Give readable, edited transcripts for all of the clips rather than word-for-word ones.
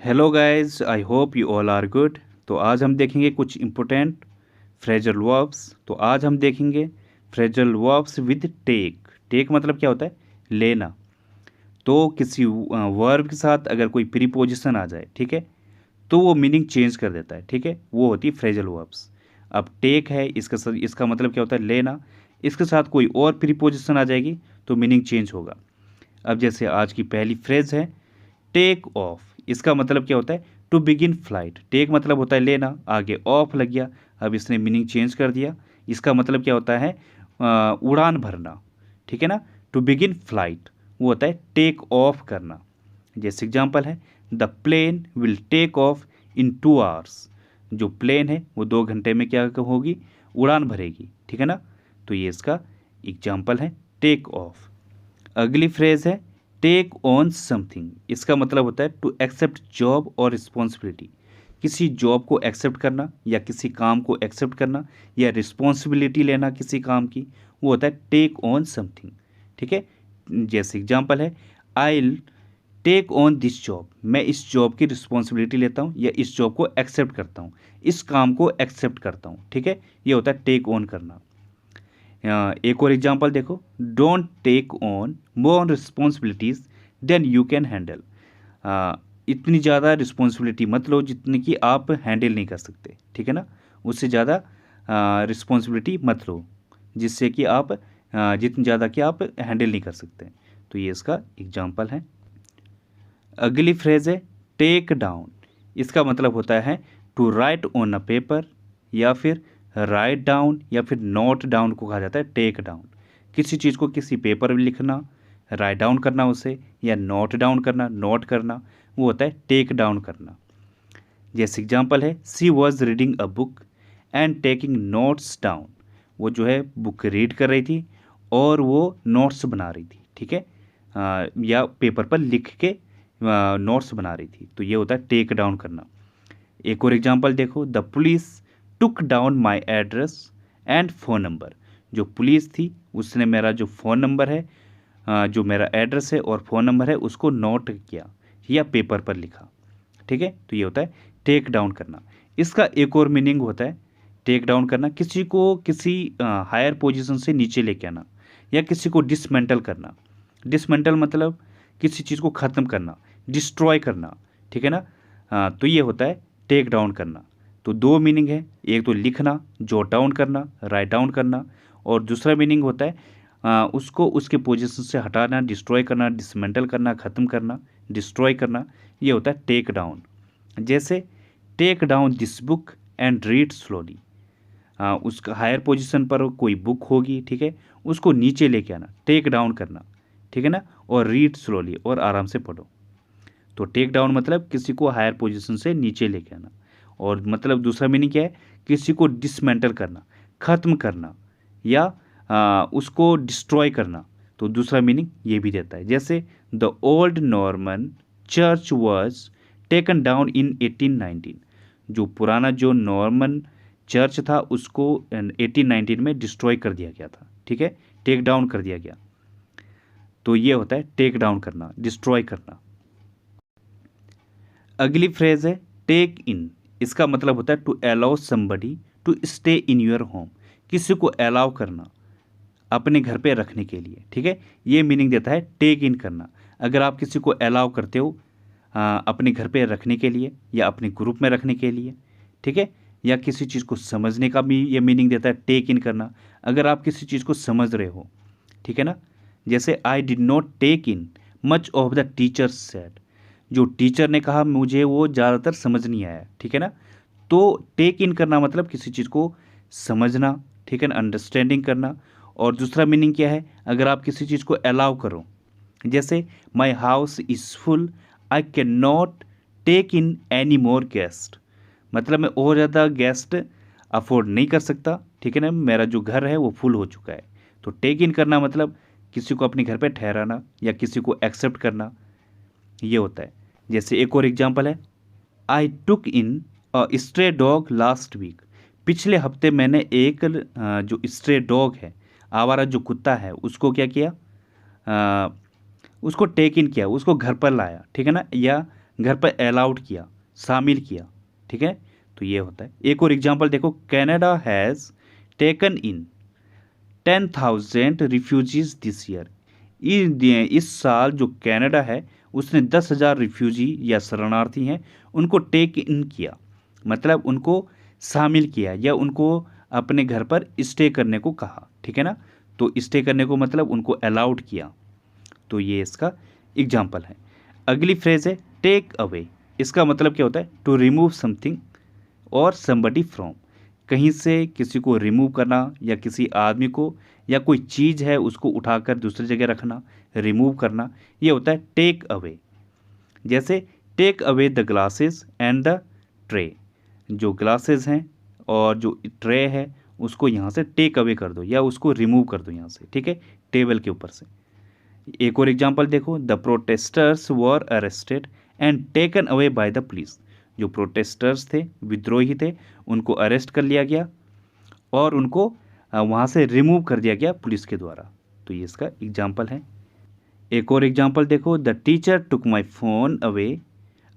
Hello guys, I hope you all are good. तो आज हम देखेंगे कुछ इम्पोर्टेंट फ्रेजल वर्ब्स। तो आज हम देखेंगे phrasal verbs with take. Take मतलब क्या होता है? लेना। तो किसी वर्ब के साथ अगर कोई प्रीपोजिशन आ जाए, ठीक है, तो वो मीनिंग चेंज कर देता है, ठीक है, वो होती है फ्रेजल वर्ब्स। अब टेक है, इसका मतलब क्या होता है? लेना। इसके साथ कोई और प्रीपोजिशन आ जाएगी तो मीनिंग चेंज होगा। अब जैसे आज की पहली फ्रेज है टेक ऑफ। इसका मतलब क्या होता है? To begin flight. टेक मतलब होता है लेना, आगे ऑफ लग गया, अब इसने मीनिंग चेंज कर दिया। इसका मतलब क्या होता है? उड़ान भरना, ठीक है ना। टू बिगिन फ्लाइट वो होता है टेक ऑफ करना। जैसे एग्जांपल है the plane will take off in 2 hours. जो प्लेन है वो 2 घंटे में क्या होगी? उड़ान भरेगी, ठीक है ना। तो ये इसका एग्जाम्पल है टेक ऑफ। अगली फ्रेज है टेक ऑन समथिंग। इसका मतलब होता है टू एक्सेप्ट जॉब और रिस्पॉन्सिबिलिटी। किसी जॉब को एक्सेप्ट करना या किसी काम को एक्सेप्ट करना या रिस्पॉन्सिबिलिटी लेना किसी काम की, वो होता है टेक ऑन समथिंग, ठीक है। जैसे एग्जांपल है I take on this job. मैं इस जॉब की रिस्पॉन्सिबिलिटी लेता हूँ या इस जॉब को एक्सेप्ट करता हूँ, इस काम को एक्सेप्ट करता हूँ, ठीक है। ये होता है टेक ऑन करना। एक और एग्जांपल देखो don't take on more responsibilities than you can handle. इतनी ज़्यादा रिस्पॉन्सिबिलिटी मत लो जितनी कि आप हैंडल नहीं कर सकते, ठीक है ना। उससे ज़्यादा रिस्पॉन्सिबिलिटी मत लो जिससे कि आप जितनी ज़्यादा कि आप हैंडल नहीं कर सकते। तो ये इसका एग्जांपल है। अगली फ्रेज है टेक डाउन। इसका मतलब होता है to write on a paper या फिर राइट डाउन या फिर नोट डाउन को कहा जाता है टेक डाउन। किसी चीज़ को किसी पेपर में लिखना, राइट डाउन करना उसे, या नोट डाउन करना, नोट करना, वो होता है टेक डाउन करना। जैसे एग्जांपल है she was reading a book and taking notes down. वो जो है बुक रीड कर रही थी और वो नोट्स बना रही थी, ठीक है, या पेपर पर लिख के नोट्स बना रही थी। तो ये होता है टेक डाउन करना। एक और एग्जांपल देखो the police took down my address and phone number. जो पुलिस थी उसने मेरा जो फ़ोन नंबर है, जो मेरा एड्रेस है और फ़ोन नंबर है उसको नोट किया या पेपर पर लिखा, ठीक है। तो ये होता है टेक डाउन करना। इसका एक और मीनिंग होता है टेक डाउन करना किसी को किसी हायर पोजीशन से नीचे लेके आना या किसी को डिसमेंटल करना। डिसमेंटल मतलब किसी चीज़ को ख़त्म करना, डिस्ट्रॉय करना, ठीक है ना। तो ये होता है टेक डाउन करना। तो दो मीनिंग है, एक तो लिखना, जॉट डाउन करना, राइट डाउन करना, और दूसरा मीनिंग होता है उसको उसके पोजीशन से हटाना, डिस्ट्रॉय करना, डिसमेंटल करना, ख़त्म करना, डिस्ट्रॉय करना। ये होता है टेक डाउन। जैसे take down this book and read slowly. उसका हायर पोजीशन पर कोई बुक होगी, ठीक है, उसको नीचे लेके आना, टेक डाउन करना, ठीक है ना, और रीड स्लोली और आराम से पढ़ो। तो टेक डाउन मतलब किसी को हायर पोजीशन से नीचे लेके आना, और मतलब दूसरा मीनिंग क्या है? किसी को डिसमेंटल करना, ख़त्म करना, या उसको डिस्ट्रॉय करना। तो दूसरा मीनिंग ये भी देता है। जैसे the old Norman church was taken down in 1819। जो पुराना जो नॉर्मन चर्च था उसको 1819 में डिस्ट्रॉय कर दिया गया था, ठीक है, टेक डाउन कर दिया गया। तो ये होता है टेक डाउन करना, डिस्ट्रॉय करना। अगली फ्रेज है टेक इन। इसका मतलब होता है to allow somebody to stay in your home. किसी को अलाउ करना अपने घर पे रखने के लिए, ठीक है, ये मीनिंग देता है टेक इन करना। अगर आप किसी को अलाउ करते हो अपने घर पे रखने के लिए या अपने ग्रुप में रखने के लिए, ठीक है, या किसी चीज़ को समझने का भी ये मीनिंग देता है टेक इन करना। अगर आप किसी चीज़ को समझ रहे हो, ठीक है ना। जैसे I did not take in much of the teachers said. जो टीचर ने कहा मुझे वो ज़्यादातर समझ नहीं आया, ठीक है ना। तो टेक इन करना मतलब किसी चीज़ को समझना, ठीक है ना, अंडरस्टैंडिंग करना। और दूसरा मीनिंग क्या है? अगर आप किसी चीज़ को अलाउ करो, जैसे my house is full I can not take in any more guest. मतलब मैं और ज़्यादा गेस्ट अफोर्ड नहीं कर सकता, ठीक है ना, मेरा जो घर है वो फुल हो चुका है। तो टेक इन करना मतलब किसी को अपने घर पे ठहराना या किसी को एक्सेप्ट करना, ये होता है। जैसे एक और एग्जांपल है आई took in a stray dog last week. पिछले हफ्ते मैंने एक जो स्ट्रे डॉग है, आवारा जो कुत्ता है, उसको क्या किया? उसको टेक इन किया, उसको घर पर लाया, ठीक है ना, या घर पर अलाउड किया, शामिल किया, ठीक है। तो ये होता है। एक और एग्जांपल देखो, Canada has taken in 10,000 refugees this year. इस साल जो कनाडा है उसने 10,000 रिफ्यूजी या शरणार्थी हैं उनको टेक इन किया, मतलब उनको शामिल किया या उनको अपने घर पर स्टे करने को कहा, ठीक है ना। तो स्टे करने को मतलब उनको अलाउड किया। तो ये इसका एग्जाम्पल है। अगली फ्रेज है टेक अवे। इसका मतलब क्या होता है? टू रिमूव समथिंग और समबडी फ्रॉम। कहीं से किसी को रिमूव करना या किसी आदमी को या कोई चीज़ है उसको उठाकर दूसरी जगह रखना, रिमूव करना, ये होता है टेक अवे। जैसे take away the glasses and the tray. जो ग्लासेस हैं और जो ट्रे है उसको यहाँ से टेक अवे कर दो या उसको रिमूव कर दो यहाँ से, ठीक है, टेबल के ऊपर से। एक और एग्जांपल देखो, the protesters were arrested and taken away by the police. जो प्रोटेस्टर्स थे, विद्रोही थे, उनको अरेस्ट कर लिया गया और उनको वहाँ से रिमूव कर दिया गया पुलिस के द्वारा। तो ये इसका एग्जाम्पल है। एक और एग्जाम्पल देखो, the teacher took my phone away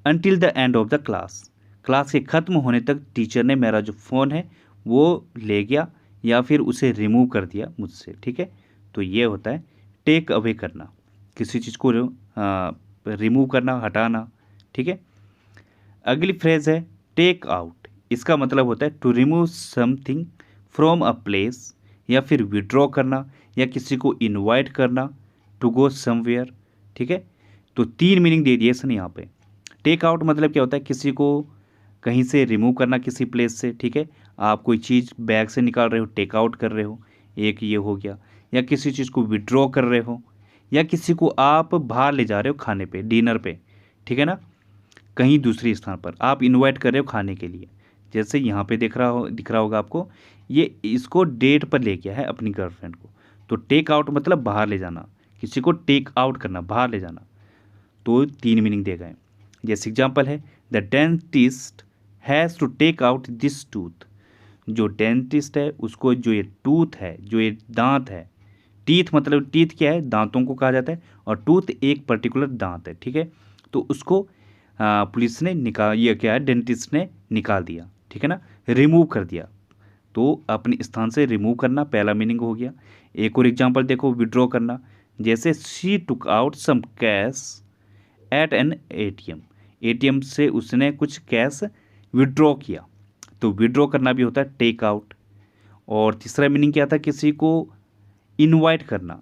until the end of the class. Class के ख़त्म होने तक टीचर ने मेरा जो फ़ोन है वो ले गया या फिर उसे रिमूव कर दिया मुझसे, ठीक है। तो ये होता है टेक अवे करना, किसी चीज़ को रिमूव करना, हटाना, ठीक है। अगली फ्रेज है टेक आउट। इसका मतलब होता है to remove something from a place या फिर विड्रॉ करना या किसी को इनवाइट करना टू गो समवेयर, ठीक है। तो 3 मीनिंग दे दिए इसने यहाँ पे। टेक आउट मतलब क्या होता है? किसी को कहीं से रिमूव करना किसी प्लेस से, ठीक है। आप कोई चीज़ बैग से निकाल रहे हो, टेक आउट कर रहे हो, एक ये हो गया। या किसी चीज़ को विड्रॉ कर रहे हो या किसी को आप बाहर ले जा रहे हो खाने पे, डिनर पे, ठीक है ना, कहीं दूसरी स्थान पर आप इनवाइट कर रहे हो खाने के लिए। जैसे यहाँ पे दिख रहा होगा आपको, ये इसको डेट पर ले गया है अपनी गर्लफ्रेंड को। तो टेक आउट मतलब बाहर ले जाना, किसी को टेक आउट करना, बाहर ले जाना। तो 3 मीनिंग दे गए। जैसे एग्जांपल है the dentist has to take out this tooth. जो डेंटिस्ट है उसको जो ये टूथ है, जो ये दांत है, टीथ मतलब टीथ क्या है? दांतों को कहा जाता है और टूथ एक पर्टिकुलर दांत है, ठीक है। तो उसको पुलिस ने निकाल, ये क्या है, डेंटिस्ट ने निकाल दिया, ठीक है ना, रिमूव कर दिया। तो अपने स्थान से रिमूव करना पहला मीनिंग हो गया। एक और एग्जांपल देखो, विड्रॉ करना। जैसे she took out some cash at an ATM. ATM से उसने कुछ कैश विड्रॉ किया। तो विड्रॉ करना भी होता है टेक आउट। और तीसरा मीनिंग क्या था? किसी को इनवाइट करना,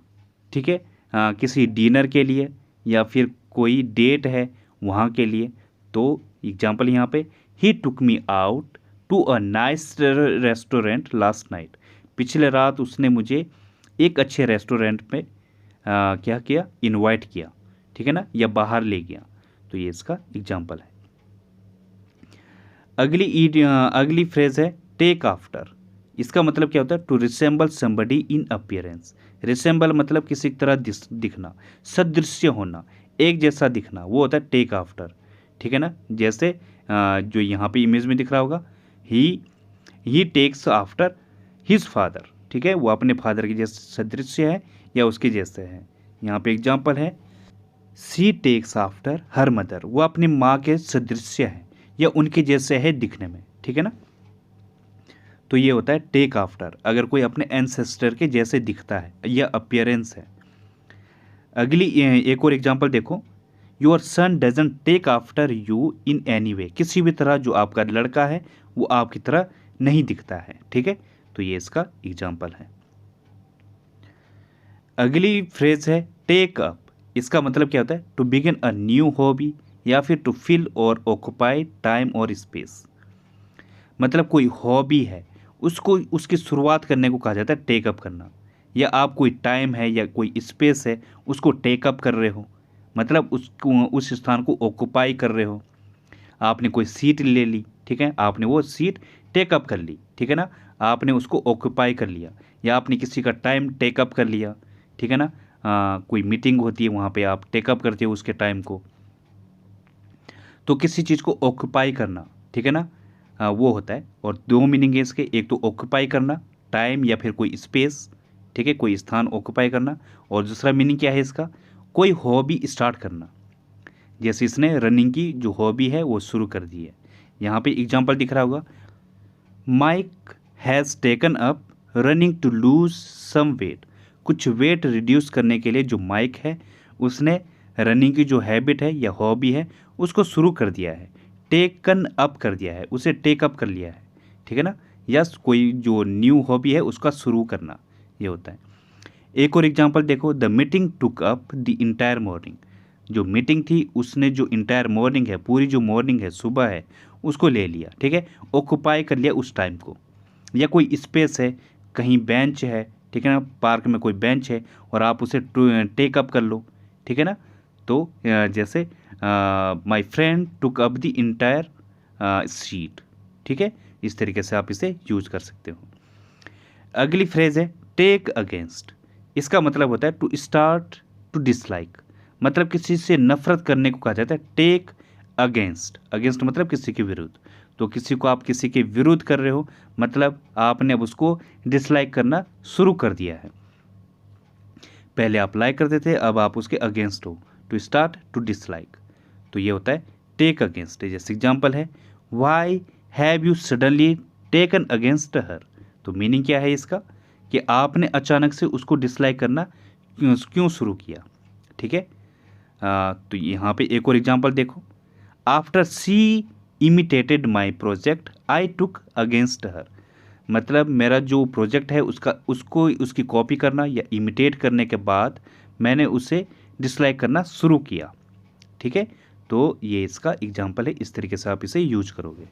ठीक है, किसी डिनर के लिए या फिर कोई डेट है वहाँ के लिए। तो एग्जांपल यहाँ पे, he took me out to a nice restaurant last night. पिछले रात उसने मुझे एक अच्छे रेस्टोरेंट में क्या किया? इनवाइट किया, ठीक है ना, या बाहर ले गया। तो ये इसका एग्जांपल है। अगली फ्रेज है टेक आफ्टर। इसका मतलब क्या होता है? To resemble somebody in appearance. Resemble मतलब किसी की तरह दिखना, सदृश्य होना, एक जैसा दिखना, वो होता है टेक आफ्टर, ठीक है ना। जैसे जो यहाँ पे इमेज में दिख रहा होगा, ही टेक्स आफ्टर हिज फादर, ठीक है, वो अपने फादर के जैसे सदृश्य है या उसके जैसे है। यहाँ पे एग्जाम्पल है सी टेक्स आफ्टर हर मदर। वो अपनी माँ के सदृश्य है या उनके जैसे है दिखने में, ठीक है ना। तो ये होता है टेक आफ्टर, अगर कोई अपने एंसेस्टर के जैसे दिखता है या अपीयरेंस है। अगली एक और एग्जांपल देखो, your son doesn't take after you in any way. किसी भी तरह जो आपका लड़का है वो आपकी तरह नहीं दिखता है, ठीक है। तो ये इसका एग्जांपल है। अगली फ्रेज है टेक अप। इसका मतलब क्या होता है? To begin a new hobby या फिर टू फिल और ऑक्युपाई टाइम और स्पेस। मतलब कोई हॉबी है उसको उसकी शुरुआत करने को कहा जाता है टेक अप करना। या आप कोई टाइम है या कोई स्पेस है उसको टेक अप कर रहे हो, मतलब उसको उस स्थान को ऑक्युपाई कर रहे हो। आपने कोई सीट ले ली, ठीक है, आपने वो सीट टेक अप कर ली, ठीक है ना, आपने उसको ऑक्युपाई कर लिया। या आपने किसी का टाइम टेक अप कर लिया, ठीक है ना। कोई मीटिंग होती है वहाँ पे आप टेक अप करते हो उसके टाइम को। तो किसी चीज़ को ऑक्युपाई करना, ठीक है ना, वो होता है। और 2 मीनिंग है इसके, एक तो ऑक्युपाई करना टाइम या फिर कोई स्पेस, ठीक है, कोई स्थान ऑक्युपाई करना। और दूसरा मीनिंग क्या है इसका? कोई हॉबी स्टार्ट करना। जैसे इसने रनिंग की जो हॉबी है वो शुरू कर दी है। यहाँ पे एग्जांपल दिख रहा होगा, Mike has taken up running to lose some weight. कुछ वेट रिड्यूस करने के लिए जो माइक है उसने रनिंग की जो हैबिट है या हॉबी है उसको शुरू कर दिया है। टेकन अप कर दिया है, उसे टेक अप कर लिया है, ठीक है ना। यस, कोई जो न्यू हॉबी है उसका शुरू करना, ये होता है। एक और एग्जांपल देखो, the meeting took up the entire morning. जो मीटिंग थी उसने जो इंटायर मॉर्निंग है, पूरी जो मॉर्निंग है, सुबह है, उसको ले लिया, ठीक है, ऑक्यूपाई कर लिया उस टाइम को। या कोई स्पेस है, कहीं बेंच है, ठीक है ना, पार्क में कोई बेंच है और आप उसे टेक अप कर लो, ठीक है ना। तो जैसे my friend took up the entire seat, ठीक है, इस तरीके से आप इसे यूज कर सकते हो। अगली फ्रेज है टेक अगेंस्ट। इसका मतलब होता है टू स्टार्ट टू डिसलाइक, मतलब किसी से नफरत करने को कहा जाता है टेक अगेंस्ट। अगेंस्ट मतलब किसी के विरुद्ध। तो किसी को आप किसी के विरुद्ध कर रहे हो, मतलब आपने अब उसको डिसलाइक करना शुरू कर दिया है। पहले आप लाइक करते थे, अब आप उसके अगेंस्ट हो, टू स्टार्ट टू डिसलाइक। तो ये होता है टेक अगेंस्ट। जैसे एग्जाम्पल है, why have you suddenly taken against her. तो मीनिंग क्या है इसका, कि आपने अचानक से उसको डिसलाइक करना क्यों शुरू किया, ठीक है। तो यहाँ पे एक और एग्जांपल देखो, after she imitated my project I took against her. मतलब मेरा जो प्रोजेक्ट है उसकी कॉपी करना या इमिटेट करने के बाद मैंने उसे डिसलाइक करना शुरू किया, ठीक है। तो ये इसका एग्जांपल है, इस तरीके से आप इसे यूज करोगे।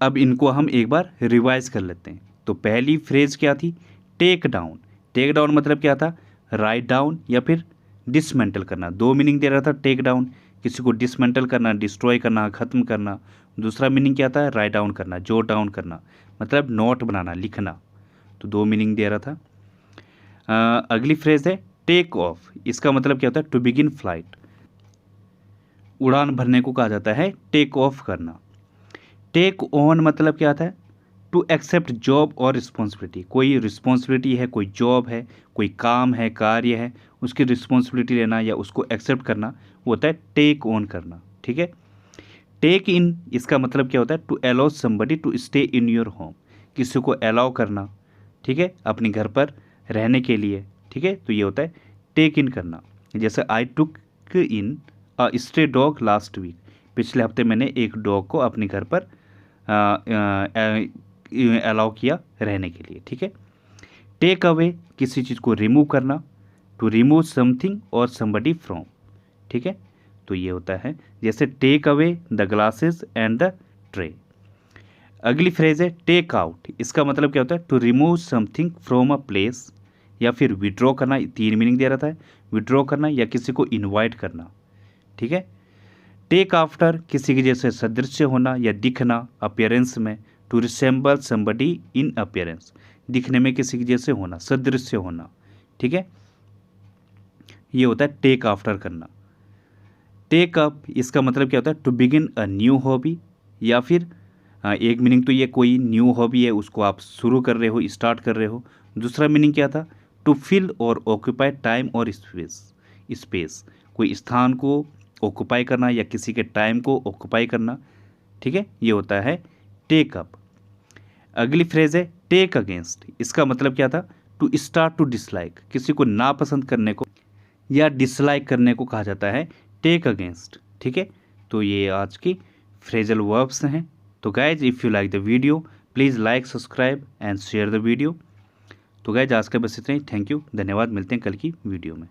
अब इनको हम एक बार रिवाइज कर लेते हैं। तो पहली फ्रेज क्या थी, टेक डाउन। टेक डाउन मतलब क्या था, राइट डाउन या फिर डिसमेंटल करना। दो मीनिंग दे रहा था टेक डाउन, किसी को डिसमेंटल करना, डिस्ट्रॉय करना, ख़त्म करना। दूसरा मीनिंग क्या था, राइट डाउन करना, जोट डाउन करना, मतलब नोट बनाना, लिखना। तो दो मीनिंग दे रहा था। अगली फ्रेज है टेक ऑफ। इसका मतलब क्या होता है, टू बिगिन फ्लाइट। उड़ान भरने को कहा जाता है टेक ऑफ करना। टेक ऑन मतलब क्या था, टू एक्सेप्ट जॉब और रिस्पॉन्सिबिलिटी। कोई रिस्पॉन्सिबिलिटी है, कोई जॉब है, कोई काम है, कार्य है, उसकी रिस्पॉन्सिबिलिटी लेना या उसको एक्सेप्ट करना, वो होता है टेक ऑन करना, ठीक है। टेक इन, इसका मतलब क्या होता है, to allow somebody to stay in your home. किसी को अलाउ करना, ठीक है, अपने घर पर रहने के लिए, ठीक है। तो ये होता है टेक इन करना। जैसे I took in a stray dog last week. पिछले हफ्ते मैंने एक डॉग को अपने घर पर अलाउ किया रहने के लिए, ठीक है। टेक अवे, किसी चीज़ को रिमूव करना, टू रिमूव समथिंग और समबडी फ्रॉम, ठीक है। तो ये होता है, जैसे take away the glasses and the tray. अगली फ्रेज है टेक आउट। इसका मतलब क्या होता है, to remove something from a place या फिर विड्रॉ करना। तीन मीनिंग दे रहा था, विड्रॉ करना या किसी को इनवाइट करना, ठीक है। टेक आफ्टर, किसी के जैसे सदृश्य होना या दिखना, अपीयरेंस में, to resemble somebody in appearance, दिखने में किसी के जैसे होना, सदृश्य होना, ठीक है। ये होता है टेक आफ्टर करना। टेक अप, इसका मतलब क्या होता है, to begin a new hobby या फिर एक मीनिंग तो ये कोई न्यू हॉबी है उसको आप शुरू कर रहे हो, स्टार्ट कर रहे हो। दूसरा मीनिंग क्या था, टू फिल और ऑक्यूपाई टाइम और स्पेस, कोई स्थान को ऑक्यूपाई करना या किसी के टाइम को ऑक्यूपाई करना, ठीक है। ये होता है टेक अप। अगली फ्रेज है टेक अगेंस्ट। इसका मतलब क्या था, टू स्टार्ट टू डिसलाइक, किसी को नापसंद करने को या डिसलाइक करने को कहा जाता है टेक अगेंस्ट, ठीक है। तो ये आज की फ्रेजल वर्ब्स हैं। तो guys, if you like the video please like, subscribe and share the video. तो गाइज, आज का बस इतना ही। थैंक यू, धन्यवाद। मिलते हैं कल की वीडियो में।